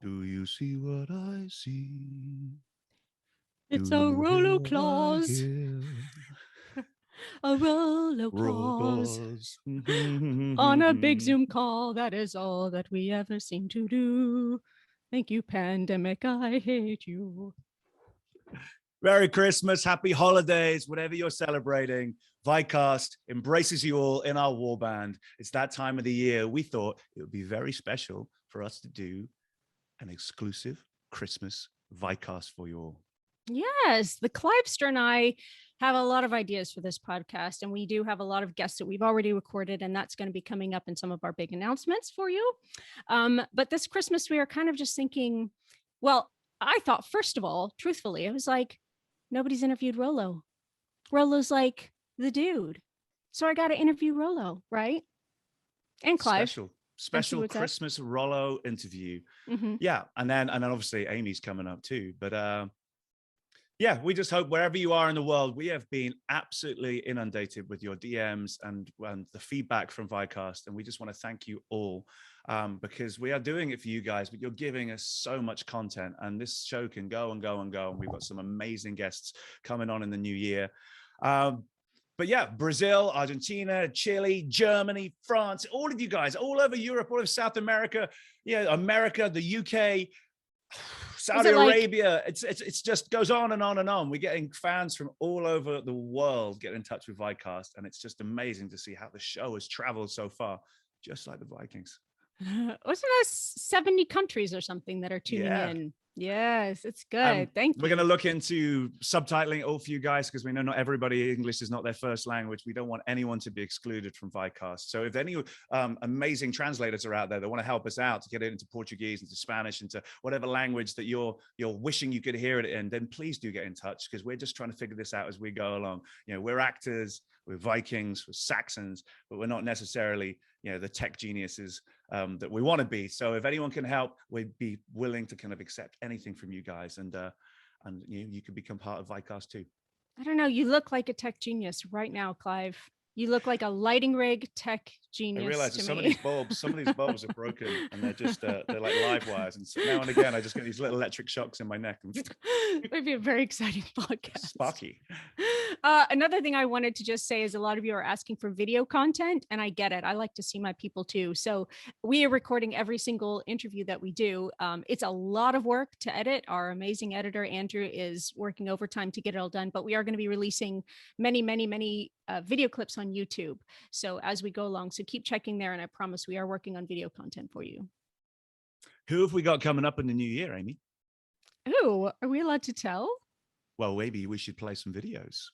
Do you see what I see? It's a Rolloclause. A Rolloclause. On a big Zoom call, that is all that we ever seem to do. Thank you, pandemic. I hate you. Merry Christmas, happy holidays, whatever you're celebrating. Vikcast embraces you all in our war band. It's that time of the year. We thought it would be very special for us to do an exclusive Christmas Vikcast for you all. Yes, the Clivester and I have a lot of ideas for this podcast, and we do have a lot of guests that we've already recorded, and that's going to be coming up in some of our big announcements for you. But this Christmas, we are kind of just thinking, well, I thought, first of all, truthfully, I was like, nobody's interviewed Rollo. Rollo's like the dude. So I got to interview Rollo, right? And Clive. Special Christmas Rollo interview. Mm-hmm. Yeah. And then obviously Amy's coming up too. But yeah, we just hope wherever you are in the world, we have been absolutely inundated with your DMs and the feedback from Vikcast. And we just want to thank you all because we are doing it for you guys, but you're giving us so much content and this show can go and go and go. And we've got some amazing guests coming on in the new year. But yeah, Brazil, Argentina, Chile, Germany, France, all of you guys, all over Europe, all of South America, America, the UK, Saudi Arabia, it's just goes on and on and on. We're getting fans from all over the world get in touch with Vikcast, and it's just amazing to see how the show has traveled so far, just like the Vikings. Wasn't there 70 countries or something that are tuning in? Yes, it's good. Thank you. We're going to look into subtitling all for you guys because we know not everybody, English is not their first language. We don't want anyone to be excluded from Vikcast. So if any amazing translators are out there that want to help us out to get it into Portuguese, into Spanish, into whatever language that you're wishing you could hear it in, then please do get in touch because we're just trying to figure this out as we go along. We're actors, we're Vikings, we're Saxons, but we're not necessarily the tech geniuses that we want to be. So if anyone can help, we'd be willing to kind of accept anything from you guys, and you could become part of Vikcast too. I don't know. You look like a tech genius right now, Clive. You look like a lighting rig tech genius. I realize that some of these bulbs are broken and they're just they're like live wires. And so now and again, I just get these little electric shocks in my neck. It might be a very exciting podcast. Sparky. Another thing I wanted to just say is a lot of you are asking for video content, and I get it. I like to see my people too. So we are recording every single interview that we do. It's a lot of work to edit. Our amazing editor, Andrew, is working overtime to get it all done, but we are going to be releasing many, many, many video clips on YouTube. So as we go along, so keep checking there. And I promise we are working on video content for you. Who have we got coming up in the new year, Amy? Who are we allowed to tell? Well, maybe we should play some videos.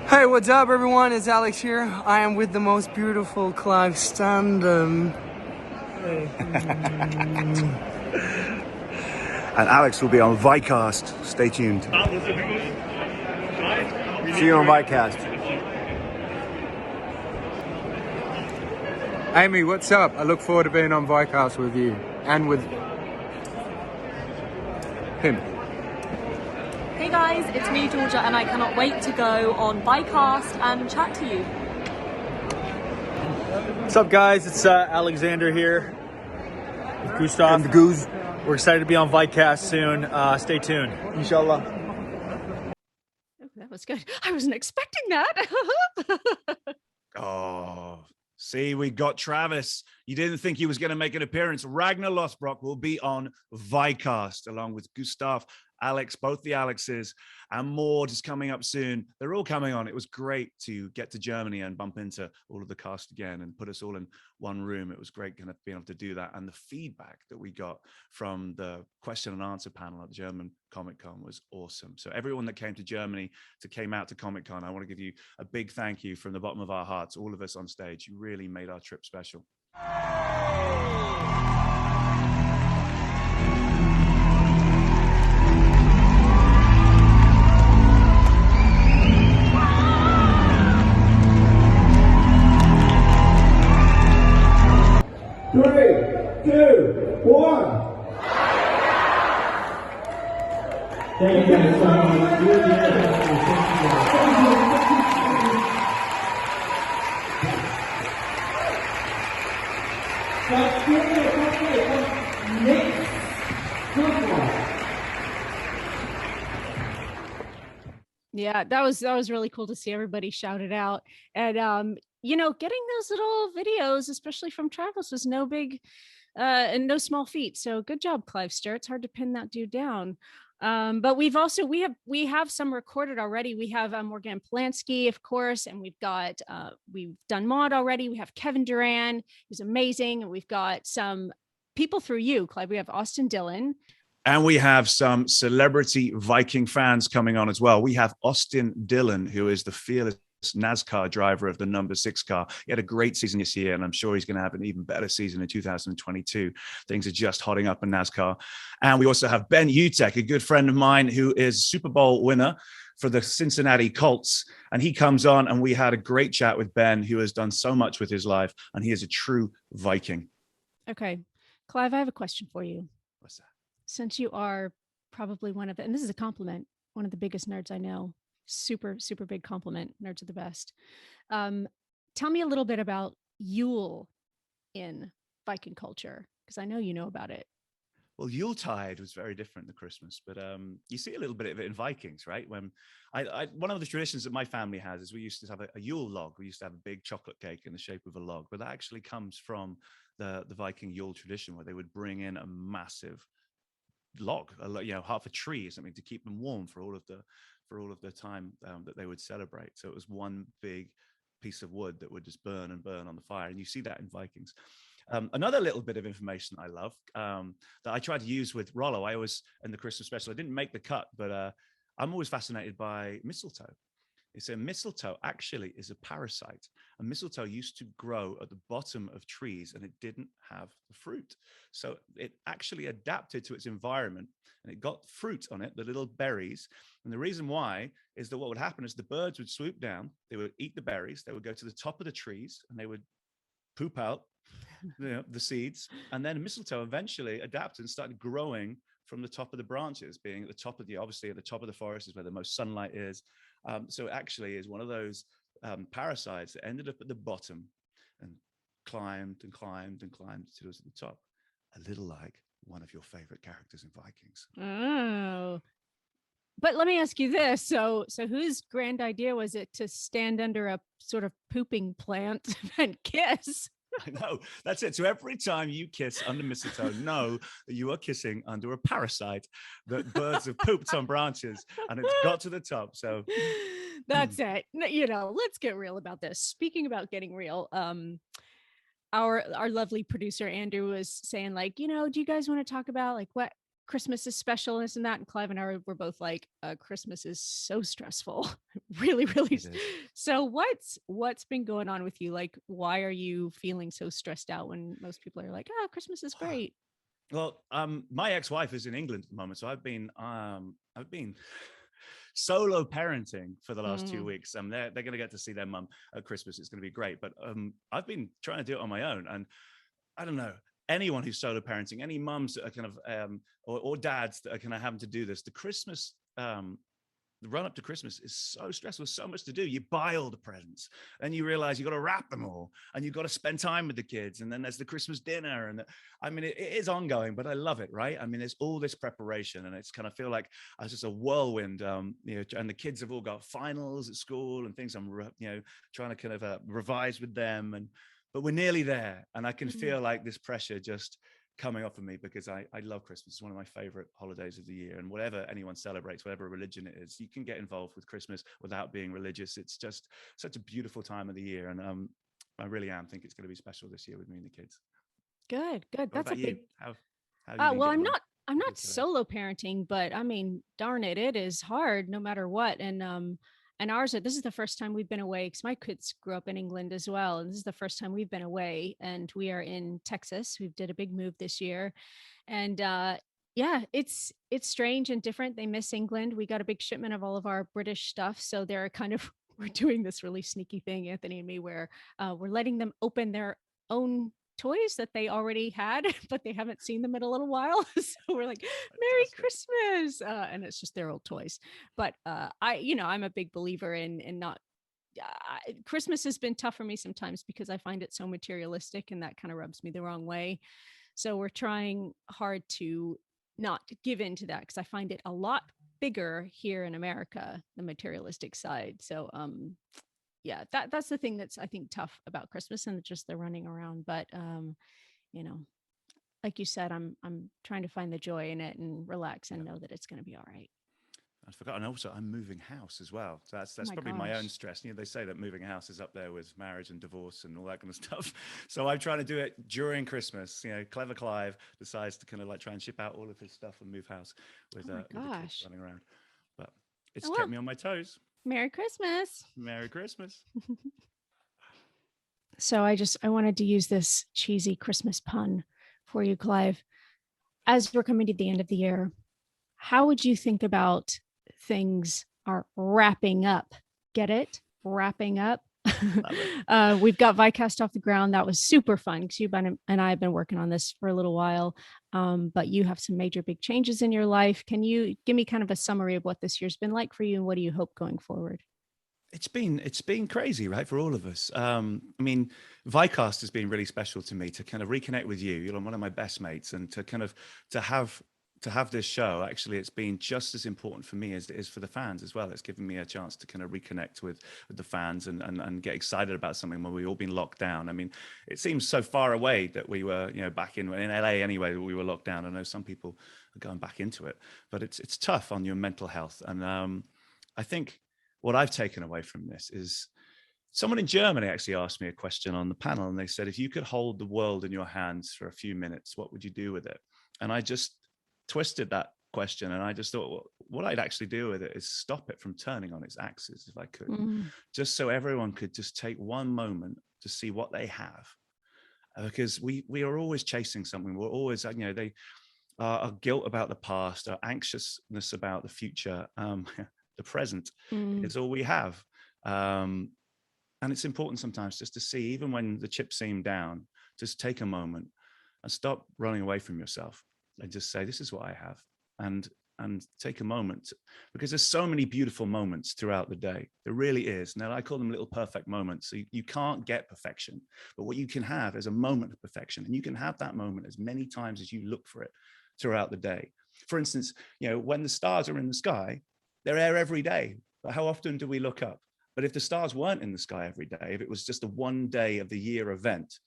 Hey, what's up, everyone? It's Alex here. I am with the most beautiful Clive Standen. And Alex will be on Vikcast. Stay tuned. See you on Vikcast. Amy, what's up? I look forward to being on Vikcast with you and with him. Hey guys, it's me, Georgia, and I cannot wait to go on Vikcast and chat to you. What's up, guys? It's Alexander here with Gustav. And the Goose. We're excited to be on Vikcast soon. Stay tuned. Inshallah. Oh, that was good. I wasn't expecting that. Oh, see, we got Travis. You didn't think he was going to make an appearance. Ragnar Lothbrok will be on Vikcast along with Gustav, Alex, both the Alexes, and more just coming up soon. They're all coming on. It was great to get to Germany and bump into all of the cast again and put us all in one room. It was great kind of being able to do that. And the feedback that we got from the question and answer panel at the German Comic-Con was awesome. So everyone that came to Germany, came out to Comic-Con, I want to give you a big thank you from the bottom of our hearts, all of us on stage. You really made our trip special. Thank you guys so much. Yeah, that was really cool to see everybody shout it out. And getting those little videos, especially from Travis, was no big and no small feat. So good job, Clive Standen. It's hard to pin that dude down. But we have some recorded already. We have Morgan Polanski, of course, and we've done Maud already. We have Kevin Durant, who's amazing, and we've got some people through you, Clive. We have Austin Dillon. And we have some celebrity Viking fans coming on as well. We have Austin Dillon, who is the fearless NASCAR driver of the number 6 car. He had a great season this year, and I'm sure he's going to have an even better season in 2022. Things are just hotting up in NASCAR. And we also have Ben Utek, a good friend of mine who is Super Bowl winner for the Cincinnati Colts. And he comes on, and we had a great chat with Ben, who has done so much with his life, and he is a true Viking. Okay. Clive, I have a question for you. What's that? Since you are probably one of and this is a compliment, one of the biggest nerds I know, super, super big compliment. Nerds are the best. Tell me a little bit about Yule in Viking culture, because I know you know about it. Well, Yuletide was very different than Christmas, but you see a little bit of it in Vikings, right? When one of the traditions that my family has is we used to have a Yule log. We used to have a big chocolate cake in the shape of a log, but that actually comes from the Viking Yule tradition, where they would bring in a massive log, half a tree or something, to keep them warm for all of the time that they would celebrate. So it was one big piece of wood that would just burn and burn on the fire, and you see that in Vikings. Another little bit of information I love that I tried to use with Rollo. I always, in the Christmas special, I didn't make the cut, but I'm always fascinated by mistletoe. It's a mistletoe actually is a parasite. A mistletoe used to grow at the bottom of trees, and it didn't have the fruit. So it actually adapted to its environment, and it got fruit on it, the little berries. And the reason why is that what would happen is the birds would swoop down, they would eat the berries, they would go to the top of the trees, and they would poop out the seeds. And then mistletoe eventually adapted and started growing from the top of the branches, being at the top of obviously at the top of the forest is where the most sunlight is. So it actually is one of those parasites that ended up at the bottom and climbed and climbed and climbed until it was at the top. A little like one of your favorite characters in Vikings. Oh, but let me ask you this. So whose grand idea was it to stand under a sort of pooping plant and kiss? I know, that's it. So every time you kiss under mistletoe, know that you are kissing under a parasite that birds have pooped on branches, and it's got to the top. So that's it. Let's get real about this. Speaking about getting real, our lovely producer Andrew was saying, like, do you guys want to talk about like what Christmas is special and this and that? And Clive and I were both like, Christmas is so stressful. really, really. So what's been going on with you? Like, why are you feeling so stressed out when most people are like, oh, Christmas is great? Well, my ex-wife is in England at the moment, so I've been solo parenting for the last 2 weeks. They're going to get to see their mum at Christmas. It's going to be great. But I've been trying to do it on my own, and I don't know. Anyone who's solo parenting, any mums that are kind of or dads that are kind of having to do this, the Christmas, the run up to Christmas is so stressful, so much to do. You buy all the presents, and you realize you got to wrap them all, and you've got to spend time with the kids, and then there's the Christmas dinner, and it is ongoing, but I love it, right? I mean, there's all this preparation, and it's kind of feel like it's just a whirlwind, and the kids have all got finals at school and things. I'm trying to kind of revise with them, but we're nearly there, and I can feel like this pressure just coming off of me, because I love Christmas. It's one of my favorite holidays of the year, and whatever anyone celebrates, whatever religion it is, you can get involved with Christmas without being religious. It's just such a beautiful time of the year, and I really think it's going to be special this year with me and the kids. Good. That's a big. How well, I'm not solo parenting, but I mean, darn it is hard no matter what. And ours, this is the first time we've been away, because my kids grew up in England as well. And this is the first time we've been away, and we are in Texas. We did a big move this year. And it's strange and different. They miss England. We got a big shipment of all of our British stuff. So they're we're doing this really sneaky thing, Anthony and me, where we're letting them open their own toys that they already had, but they haven't seen them in a little while. So we're like, Merry Christmas. And it's just their old toys. But I'm a big believer in not Christmas has been tough for me sometimes because I find it so materialistic, and that kind of rubs me the wrong way. So we're trying hard to not give in to that, because I find it a lot bigger here in America, the materialistic side. So yeah, that's the thing that's, I think, tough about Christmas, and just the running around. But you know, like you said, I'm trying to find the joy in it and relax and know that it's going to be all right. I forgot, and also I'm moving house as well. So that's probably my own stress. You know, they say that moving house is up there with marriage and divorce and all that kind of stuff. So I'm trying to do it during Christmas. You know, clever Clive decides to kind of like try and ship out all of his stuff and move house with, with the kids running around. But it's kept me on my toes. Merry Christmas. Merry Christmas. So I wanted to use this cheesy Christmas pun for you, Clive. As we're coming to the end of the year, how would you think about things are wrapping up? Get it? Wrapping up. We've got Vikcast off the ground. That was super fun because you and I have been working on this for a little while. But you have some major big changes in your life. Can you give me kind of a summary of what this year's been like for you, and what do you hope going forward? It's been crazy, right, for all of us. I mean, Vikcast has been really special to me to kind of reconnect with you. You're one of my best mates, and to have this show, actually, it's been just as important for me as it is for the fans as well. It's given me a chance to kind of reconnect with the fans and get excited about something when we've all been locked down. I mean, it seems so far away that we were, back in LA anyway, we were locked down. I know some people are going back into it, but it's tough on your mental health. And I think what I've taken away from this is someone in Germany actually asked me a question on the panel, and they said, if you could hold the world in your hands for a few minutes, what would you do with it? And I just twisted that question, and I just thought, well, what I'd actually do with it is stop it from turning on its axis, if I could, just so everyone could just take one moment to see what they have, because we are always chasing something. We're always, our guilt about the past, our anxiousness about the future, the present is all we have. And it's important sometimes just to see, even when the chips seem down, just take a moment and stop running away from yourself and just say, this is what I have. And take a moment, because there's so many beautiful moments throughout the day. There really is. Now, I call them little perfect moments. So you can't get perfection, but what you can have is a moment of perfection. And you can have that moment as many times as you look for it throughout the day. For instance, when the stars are in the sky, they're there every day. But how often do we look up? But if the stars weren't in the sky every day, if it was just a one day of the year event,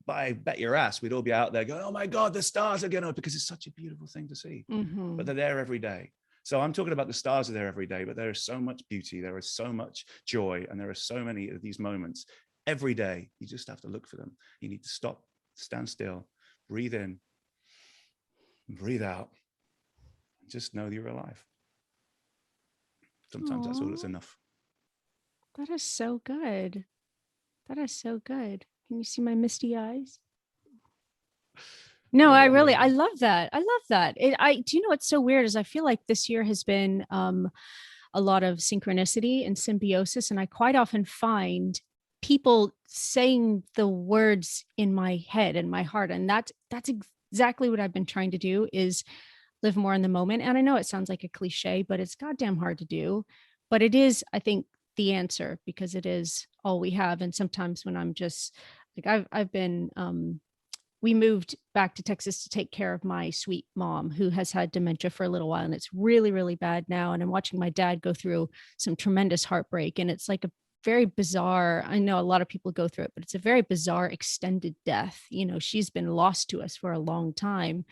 but I bet your ass we'd all be out there going, oh my God, the stars are going to, because it's such a beautiful thing to see. But they're there every day. So I'm talking about the stars are there every day, but there is so much beauty, there is so much joy, and there are so many of these moments every day. You just have to look for them. You need to stop, stand still, breathe in, breathe out, just know that you're alive. Sometimes that's all that's enough. That is so good. That is so good. Can you see my misty eyes? No, I love that. I love that. Do you know what's so weird is I feel like this year has been a lot of synchronicity and symbiosis. And I quite often find people saying the words in my head and my heart. And that's exactly what I've been trying to do, is live more in the moment. And I know it sounds like a cliche, but it's goddamn hard to do. But it is, I think, the answer, because it is all we have. And sometimes when I'm just like, I've been, we moved back to Texas to take care of my sweet mom, who has had dementia for a little while, and it's really, really bad now. And I'm watching my dad go through some tremendous heartbreak. And it's like a very bizarre, I know a lot of people go through it, but it's a very bizarre extended death. She's been lost to us for a long time.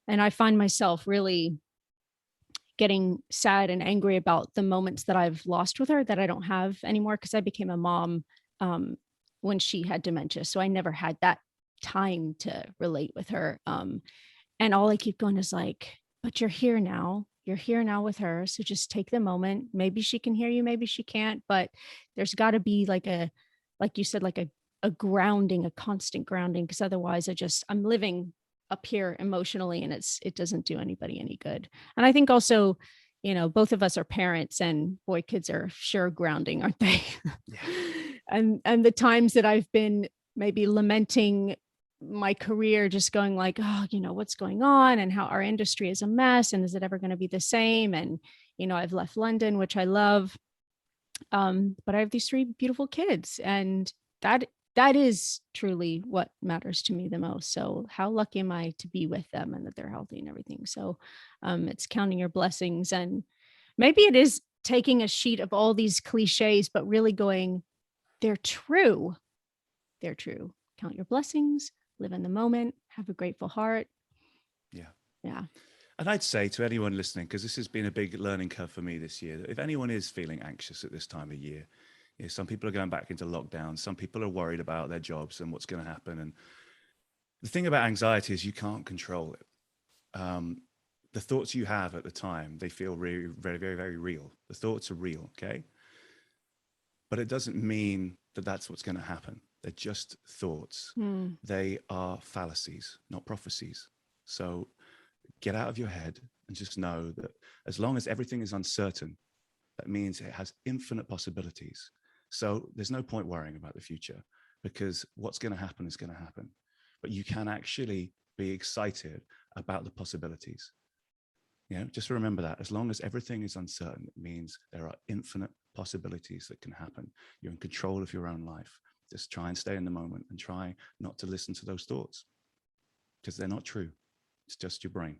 And I find myself really getting sad and angry about the moments that I've lost with her that I don't have anymore, because I became a mom when she had dementia. So I never had that time to relate with her. And all I keep going is like, but you're here now. You're here now with her. So just take the moment. Maybe she can hear you, maybe she can't, but there's got to be like you said, like a grounding, a constant grounding, because otherwise I'm living up here emotionally, and it doesn't do anybody any good. And I think also, both of us are parents, and boy, kids are sure grounding, aren't they? Yeah. And the times that I've been maybe lamenting my career, just going like, oh, what's going on, and how our industry is a mess, and is it ever going to be the same? And, I've left London, which I love. But I have these 3 beautiful kids, and that is truly what matters to me the most. So how lucky am I to be with them and that they're healthy and everything. So it's counting your blessings, and maybe it is taking a sheet of all these cliches, but really going, they're true. They're true. Count your blessings, live in the moment, have a grateful heart. Yeah. Yeah. And I'd say to anyone listening, because this has been a big learning curve for me this year, that if anyone is feeling anxious at this time of year, you know, some people are going back into lockdown. Some people are worried about their jobs and what's going to happen. And the thing about anxiety is you can't control it. The thoughts you have at the time, they feel very, very, very, very real. The thoughts are real, okay? But it doesn't mean that that's what's going to happen. They're just thoughts. They are fallacies, not prophecies. So get out of your head and just know that as long as everything is uncertain, that means it has infinite possibilities. So there's no point worrying about the future, because what's going to happen is going to happen. But you can actually be excited about the possibilities. You know, just remember that as long as everything is uncertain, it means there are infinite possibilities that can happen. You're in control of your own life. Just try and stay in the moment and try not to listen to those thoughts, because they're not true. It's just your brain.